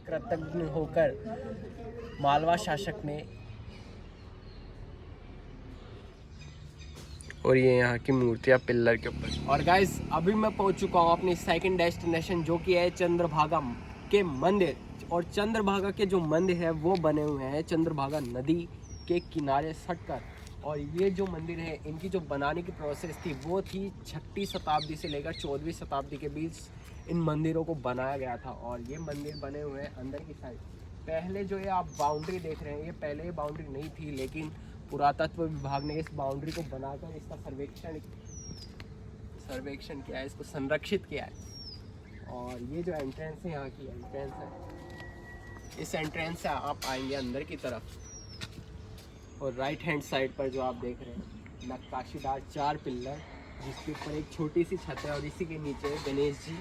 कृतज्ञ होकर मालवा शासक ने। और ये यहाँ की मूर्तियाँ पिल्लर के ऊपर। और गाइस अभी मैं पहुँच चुका हूँ अपनी सेकंड डेस्टिनेशन, जो कि है चंद्रभागा के मंदिर। और चंद्रभागा के जो मंदिर है वो बने हुए हैं चंद्रभागा नदी के किनारे सटकर। और ये जो मंदिर है इनकी जो बनाने की प्रोसेस थी वो थी 6वीं शताब्दी से लेकर 14वीं शताब्दी के बीच इन मंदिरों को बनाया गया था। और ये मंदिर बने हुए हैं अंदर की साइड। पहले जो ये आप बाउंड्री देख रहे हैं ये पहले ये बाउंड्री नहीं थी, लेकिन पुरातत्व विभाग ने इस बाउंड्री को बनाकर इसका सर्वेक्षण किया है, इसको संरक्षित किया है। और ये जो एंट्रेंस है यहाँ की एंट्रेंस है, इस एंट्रेंस से आप आएंगे अंदर की तरफ। और राइट हैंड साइड पर जो आप देख रहे हैं नक्काशीदार 4 पिल्लर, जिसके ऊपर एक छोटी सी छत है और इसी के नीचे गणेश जी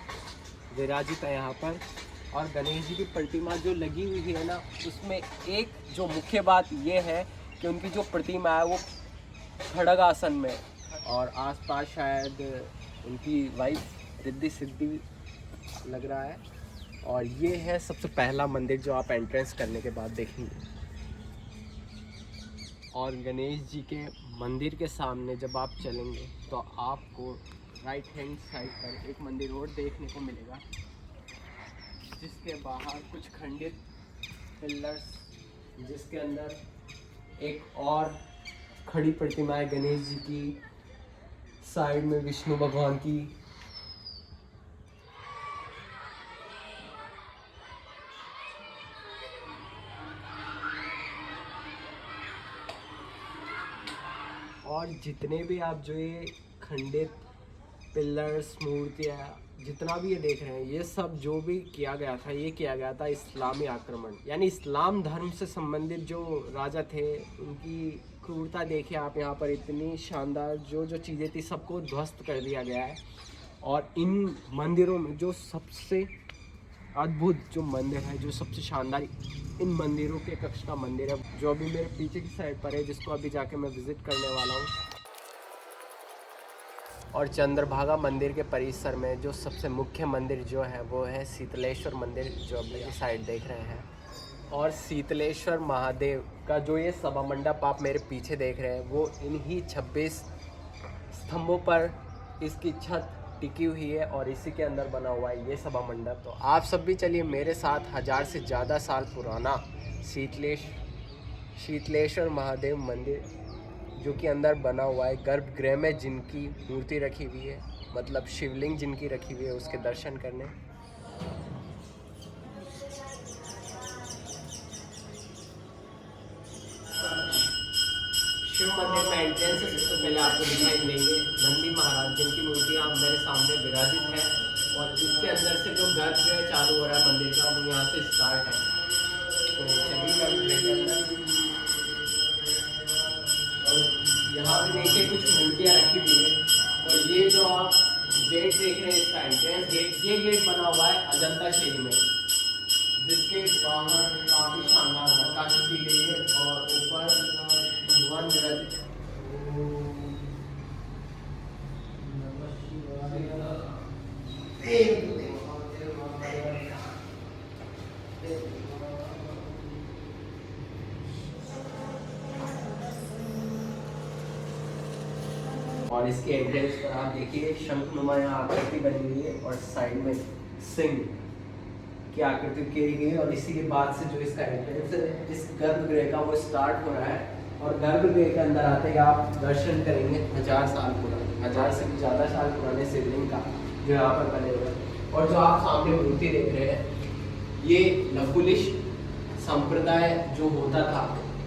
विराजित है यहाँ पर। और गणेश जी की प्रतिमा जो लगी हुई है ना, उसमें एक जो मुख्य बात ये है कि उनकी जो प्रतिमा है वो खड़ग आसन में, और आसपास शायद उनकी वाइफ रिद्धि सिद्धि लग रहा है। और ये है सबसे पहला मंदिर जो आप एंट्रेंस करने के बाद देखेंगे। और गणेश जी के मंदिर के सामने जब आप चलेंगे तो आपको राइट हैंड साइड पर एक मंदिर और देखने को मिलेगा, जिसके बाहर कुछ खंडित पिलर्स, जिसके अंदर एक और खड़ी प्रतिमा है गणेश जी की, साइड में विष्णु भगवान की। और जितने भी आप जो ये खंडित पिलर्स मूर्तियाँ जितना भी ये देख रहे हैं, ये सब जो भी किया गया था ये किया गया था इस्लामी आक्रमण, यानी इस्लाम धर्म से संबंधित जो राजा थे उनकी क्रूरता देखिए आप यहाँ पर। इतनी शानदार जो जो चीज़ें थी सबको ध्वस्त कर दिया गया है। और इन मंदिरों में जो सबसे अद्भुत जो मंदिर है, जो सबसे शानदार इन मंदिरों के कक्ष का मंदिर है, जो अभी मेरे पीछे की साइड पर है, जिसको अभी जाके मैं विज़िट करने वाला हूँ। और चंद्रभागा मंदिर के परिसर में जो सबसे मुख्य मंदिर जो है वो है शीतलेश्वर मंदिर, जो अभी की साइड देख रहे हैं। और शीतलेश्वर महादेव का जो ये सभा मंडप आप मेरे पीछे देख रहे हैं, वो इन्हीं 26 स्तंभों पर इसकी छत टिकी हुई है और इसी के अंदर बना हुआ है ये सभा मंडप। तो आप सब भी चलिए मेरे साथ 1000 से ज़्यादा साल पुराना शीतलेश्वर महादेव मंदिर, जो कि अंदर बना हुआ है, गर्भगृह में जिनकी मूर्ति रखी हुई है, मतलब शिवलिंग जिनकी रखी हुई है, उसके दर्शन करने। शिव मंदिर में एंट्रेंस से सबसे पहले आपको दिखाई देंगे नंदी महाराज, जिनकी मूर्ति आप मेरे सामने विराजित है। और इसके अंदर से जो गर्भगृह चालू हो रहा है मंदिर का, वो यहाँ से स्टार्ट है। तो चलिए गर्भगृह के अंदर। और यहाँ पे देखिए कुछ मूर्तियाँ रखी हुई है। और ये जो आप गेट देख रहे हैं इसका एंट्रेंस गेट, ये गेट बना हुआ है अजंता शैली में, जिसके बाहर काफ़ी शानदार नक्काशी की गई है। और ऊपर भगवान विराजित। और इसके एंट्रेंस पर आप देखिए शंखनुमा यहाँ आकृति बनी हुई है और साइड में सिंह की आकृति की गई है। और इसी के बाद से जो इसका एंट्रेंस है इस गर्भगृह का वो स्टार्ट हो रहा है। और गर्भगृह के अंदर आते ही आप दर्शन करेंगे 1000 साल पुराने, 1000 से भी ज़्यादा साल पुराने शिवलिंग का जो यहाँ पर बने हुए हैं। और जो आप सामने मूर्ति देख रहे हैं ये लकुलिश संप्रदाय जो होता था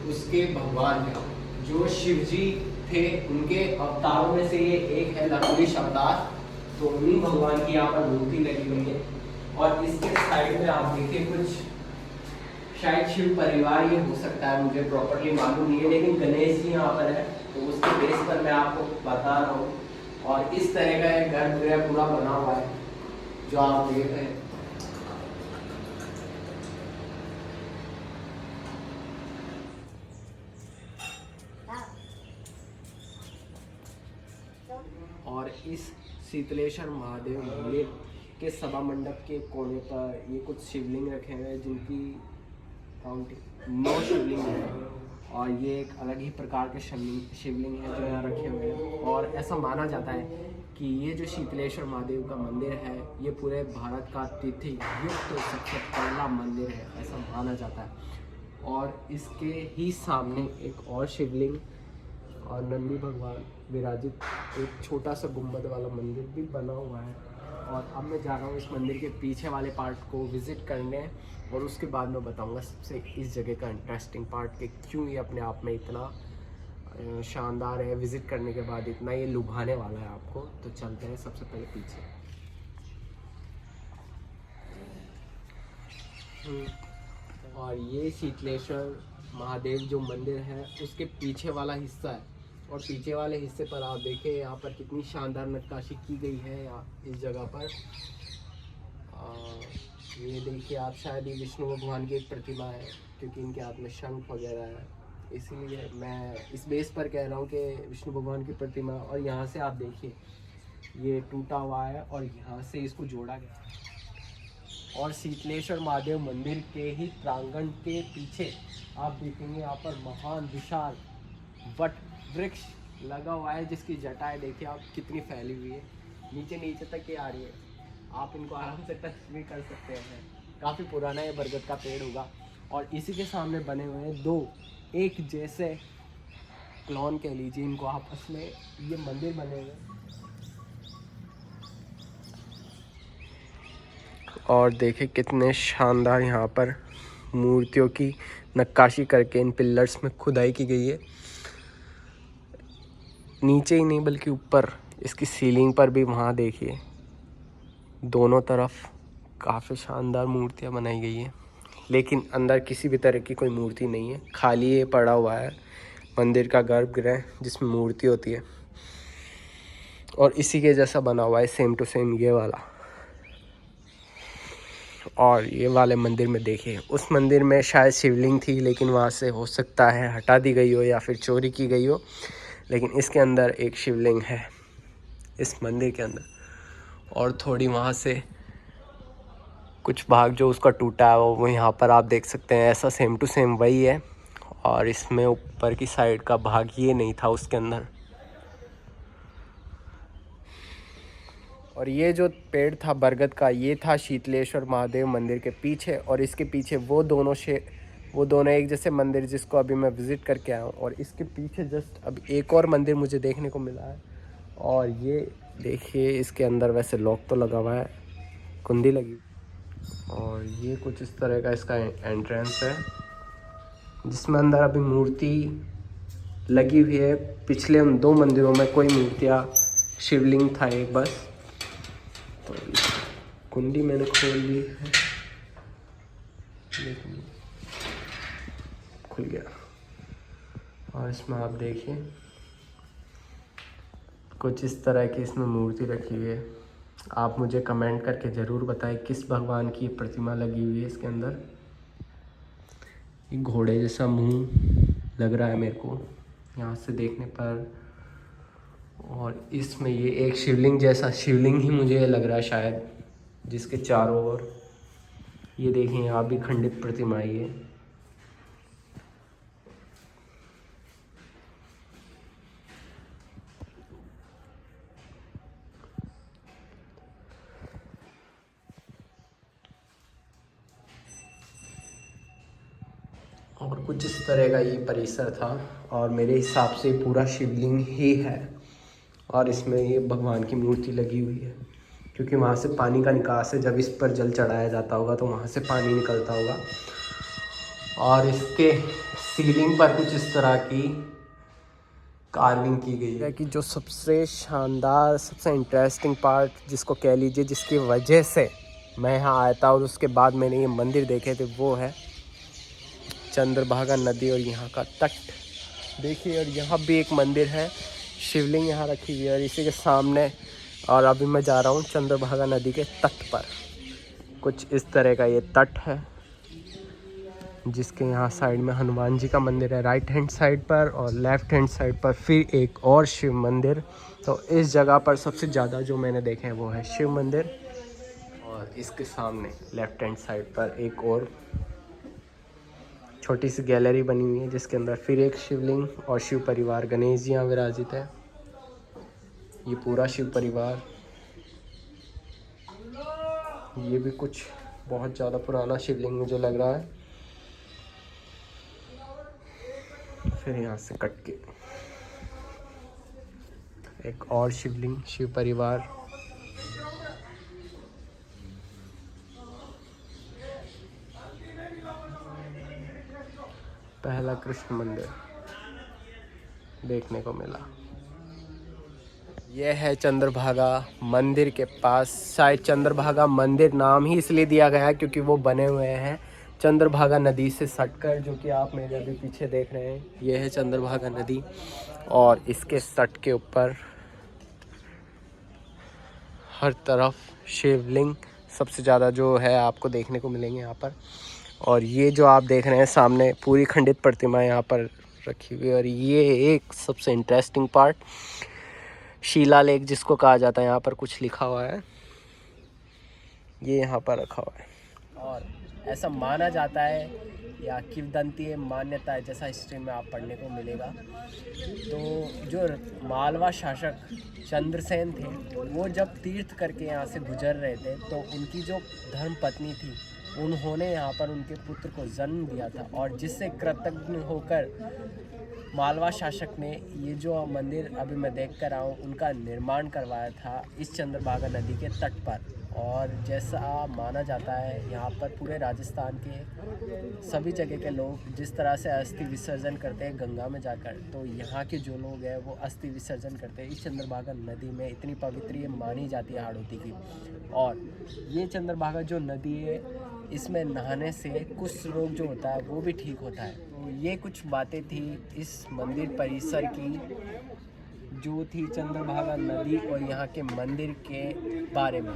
उसके भगवान है, जो शिव जी थे उनके अवतारों में से ये एक है लकुलिश अवतार। तो उन्हीं भगवान की यहाँ पर मूर्ति लगी हुई है। और इसके साइड में आप देखिए कुछ शायद शिव परिवार ये हो सकता है, मुझे प्रॉपरली मालूम नहीं है, लेकिन गणेश जी यहाँ पर है तो उसके बेस पर मैं आपको बता रहा हूँ। और इस तरह का एक गर्भगृह पूरा बना हुआ है जो आप देख रहे हैं। और इस शीतलेश्वर महादेव मंदिर के सभा मंडप के कोने पर ये कुछ शिवलिंग रखे हुए हैं जिनकी काउंटिंग 9 शिवलिंग है, और ये एक अलग ही प्रकार के शिवलिंग है जो यहाँ रखे हुए हैं। और ऐसा माना जाता है कि ये जो शीतलेश्वर महादेव का मंदिर है ये पूरे भारत का तिथि युक्त सबसे पहला मंदिर है, ऐसा माना जाता है। और इसके ही सामने एक और शिवलिंग और नंदी भगवान विराजित एक छोटा सा गुंबद वाला मंदिर भी बना हुआ है। और अब मैं जा रहा हूँ इस मंदिर के पीछे वाले पार्ट को विज़िट करने, और उसके बाद मैं बताऊँगा सबसे इस जगह का इंटरेस्टिंग पार्ट कि क्यों ये अपने आप में इतना शानदार है, विज़िट करने के बाद इतना ये लुभाने वाला है आपको। तो चलते हैं सबसे पहले पीछे। और ये शीतलेश्वर महादेव जो मंदिर है उसके पीछे वाला हिस्सा है, और पीछे वाले हिस्से पर आप देखें यहाँ पर कितनी शानदार नक्काशी की गई है इस जगह पर। ये देखिए आप, शायद ये विष्णु भगवान की एक प्रतिमा है क्योंकि इनके हाथ में शंख वगैरह है, इसीलिए मैं इस बेस पर कह रहा हूँ कि विष्णु भगवान की प्रतिमा। और यहाँ से आप देखिए ये टूटा हुआ है और यहाँ से इसको जोड़ा गया। और शीतलेश्वर महादेव मंदिर के ही प्रांगण के पीछे आप देखेंगे यहाँ पर महान विशाल वट वृक्ष लगा हुआ है जिसकी जटाएं देखिए आप कितनी फैली हुई है, नीचे नीचे तक ये आ रही है। आप इनको आराम से टच भी कर सकते हैं। काफ़ी पुराना ये बरगद का पेड़ होगा। और इसी के सामने बने हुए हैं 2 एक जैसे क्लोन कह लीजिए इनको आपस में, ये मंदिर बने हुए। और देखिए कितने शानदार यहाँ पर मूर्तियों की नक्काशी करके इन पिलर्स में खुदाई की गई है। नीचे ही नहीं बल्कि ऊपर इसकी सीलिंग पर भी वहाँ देखिए दोनों तरफ काफ़ी शानदार मूर्तियाँ बनाई गई है, लेकिन अंदर किसी भी तरह की कोई मूर्ति नहीं है, खाली ये पड़ा हुआ है मंदिर का गर्भगृह जिसमें मूर्ति होती है। और इसी के जैसा बना हुआ है सेम टू सेम ये वाला। और ये वाले मंदिर में देखिए, उस मंदिर में शायद शिवलिंग थी लेकिन वहाँ से हो सकता है हटा दी गई हो या फिर चोरी की गई हो, लेकिन इसके अंदर एक शिवलिंग है इस मंदिर के अंदर। और थोड़ी वहाँ से कुछ भाग जो उसका टूटा है वो यहाँ पर आप देख सकते हैं, ऐसा सेम टू सेम वही है। और इसमें ऊपर की साइड का भाग ये नहीं था उसके अंदर। और ये जो पेड़ था बरगद का ये था शीतलेश्वर महादेव मंदिर के पीछे, और इसके पीछे वो दोनों एक जैसे मंदिर जिसको अभी मैं विज़िट करके आया हूँ। और इसके पीछे जस्ट अब एक और मंदिर मुझे देखने को मिला है। और ये देखिए इसके अंदर वैसे लॉक तो लगा हुआ है, कुंडी लगी। और ये कुछ इस तरह का इसका एंट्रेंस है जिसमें अंदर अभी मूर्ति लगी हुई है। पिछले उन 2 मंदिरों में कोई मूर्तियाँ, शिवलिंग था एक बस। तो कुंडी मैंने खोल ली है, खुल गया। और इसमें आप देखिए कुछ इस तरह की इसमें मूर्ति रखी हुई है। आप मुझे कमेंट करके ज़रूर बताएं किस भगवान की प्रतिमा लगी हुई है इसके अंदर। ये घोड़े जैसा मुंह लग रहा है मेरे को यहाँ से देखने पर। और इसमें ये एक शिवलिंग जैसा शिवलिंग ही मुझे लग रहा है शायद, जिसके चारों ओर ये देखें यहाँ भी खंडित प्रतिमा है। और कुछ इस तरह का ये परिसर था, और मेरे हिसाब से पूरा शिवलिंग ही है। और इसमें ये भगवान की मूर्ति लगी हुई है क्योंकि वहाँ से पानी का निकास है, जब इस पर जल चढ़ाया जाता होगा तो वहाँ से पानी निकलता होगा। और इसके सीलिंग पर कुछ इस तरह की कार्विंग की गई है कि जो सबसे शानदार, सबसे इंटरेस्टिंग पार्ट जिसको कह लीजिए, जिसकी वजह से मैं यहाँ आया था और उसके बाद मैंने ये मंदिर देखे थे, वो है चंद्रभागा नदी और यहाँ का तट देखिए। और यहाँ भी एक मंदिर है, शिवलिंग यहाँ रखी हुई है। और इसी के सामने, और अभी मैं जा रहा हूँ चंद्रभागा नदी के तट पर। कुछ इस तरह का ये तट है जिसके यहाँ साइड में हनुमान जी का मंदिर है राइट हैंड साइड पर, और लेफ्ट हैंड साइड पर फिर एक और शिव मंदिर। तो इस जगह पर सबसे ज़्यादा जो मैंने देखे हैं वो है शिव मंदिर। और इसके सामने लेफ्ट हैंड साइड पर एक और छोटी सी गैलरी बनी हुई है जिसके अंदर फिर एक शिवलिंग और शिव परिवार गणेश जी यहाँ विराजित है। ये पूरा शिव परिवार, ये भी कुछ बहुत ज़्यादा पुराना शिवलिंग मुझे लग रहा है। फिर यहाँ से कट के एक और शिवलिंग शिव परिवार। पहला कृष्ण मंदिर देखने को मिला। यह है चंद्रभागा मंदिर के पास। शायद चंद्रभागा मंदिर नाम ही इसलिए दिया गया है क्योंकि वो बने हुए हैं चंद्रभागा नदी से सटकर, जो कि आप मेरे अभी पीछे देख रहे हैं। यह है चंद्रभागा नदी और इसके सट के ऊपर हर तरफ शिवलिंग सबसे ज़्यादा जो है आपको देखने को मिलेंगे यहाँ पर। और ये जो आप देख रहे हैं सामने पूरी खंडित प्रतिमा यहाँ पर रखी हुई है। और ये एक सबसे इंटरेस्टिंग पार्ट, शीला लेख जिसको कहा जाता है, यहाँ पर कुछ लिखा हुआ है, ये यहाँ पर रखा हुआ है। और ऐसा माना जाता है या किंवदंती मान्यता है, जैसा हिस्ट्री में आप पढ़ने को मिलेगा, तो जो मालवा शासक चंद्रसेन थे वो जब तीर्थ करके यहाँ से गुजर रहे थे तो उनकी जो धर्म पत्नी थी उन्होंने यहाँ पर उनके पुत्र को जन्म दिया था। और जिससे कृतज्ञ होकर मालवा शासक ने ये जो मंदिर अभी मैं देख कर आया हूँ उनका निर्माण करवाया था इस चंद्रभागा नदी के तट पर। और जैसा माना जाता है यहाँ पर पूरे राजस्थान के सभी जगह के लोग जिस तरह से अस्थि विसर्जन करते हैं गंगा में जाकर, तो यहाँ के जो लोग हैं वो अस्थि विसर्जन करते हैं इस चंद्रभागा नदी में। इतनी पवित्र ये मानी जाती है हाड़ौती की। और ये चंद्रभागा जो नदी है इसमें नहाने से कुछ रोग जो होता है वो भी ठीक होता है। तो ये कुछ बातें थी इस मंदिर परिसर की जो थी चंद्रभागा नदी और यहाँ के मंदिर के बारे में।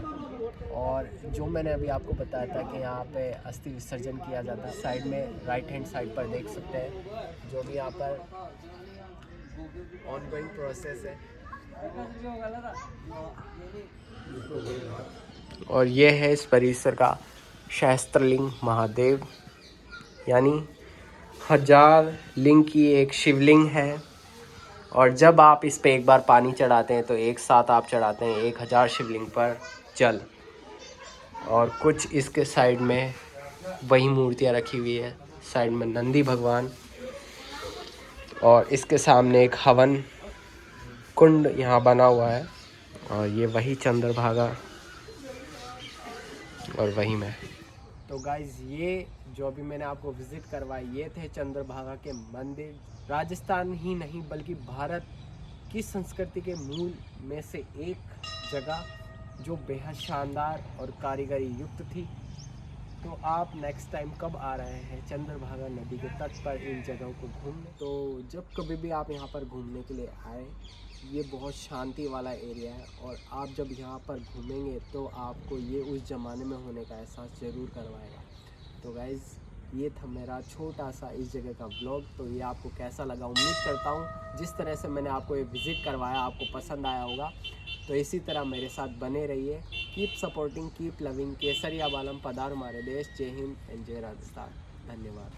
और जो मैंने अभी आपको बताया था कि यहाँ पे अस्थि विसर्जन किया जाता है, साइड में राइट हैंड साइड पर देख सकते हैं जो भी यहाँ पर ऑनगोइंग प्रोसेस है। और ये है इस परिसर का सहस्त्रलिंग महादेव, यानी 1000 लिंग की एक शिवलिंग है। और जब आप इस पे एक बार पानी चढ़ाते हैं तो एक साथ आप चढ़ाते हैं 1000 शिवलिंग पर जल। और कुछ इसके साइड में वही मूर्तियाँ रखी हुई है, साइड में नंदी भगवान और इसके सामने एक हवन कुंड यहाँ बना हुआ है। और ये वही चंद्रभागा और वही मैं। तो गाइज ये जो अभी मैंने आपको विज़िट करवाई ये थे चंद्रभागा के मंदिर। राजस्थान ही नहीं बल्कि भारत की संस्कृति के मूल में से एक जगह जो बेहद शानदार और कारीगरी युक्त थी। तो आप नेक्स्ट टाइम कब आ रहे हैं चंद्रभागा नदी के तट पर इन जगहों को घूमने, तो जब कभी भी आप यहाँ पर घूमने के लिए आए, ये बहुत शांति वाला एरिया है। और आप जब यहाँ पर घूमेंगे तो आपको ये उस ज़माने में होने का एहसास ज़रूर करवाएगा। तो गाइज़ ये था मेरा छोटा सा इस जगह का व्लॉग। तो ये आपको कैसा लगा, उम्मीद करता हूँ जिस तरह से मैंने आपको ये विज़िट करवाया आपको पसंद आया होगा। तो इसी तरह मेरे साथ बने रहिए। Keep supporting, keep loving. केसरिया बालम पधार हमारे देश। जय हिंद एंड जय राजस्थान। धन्यवाद।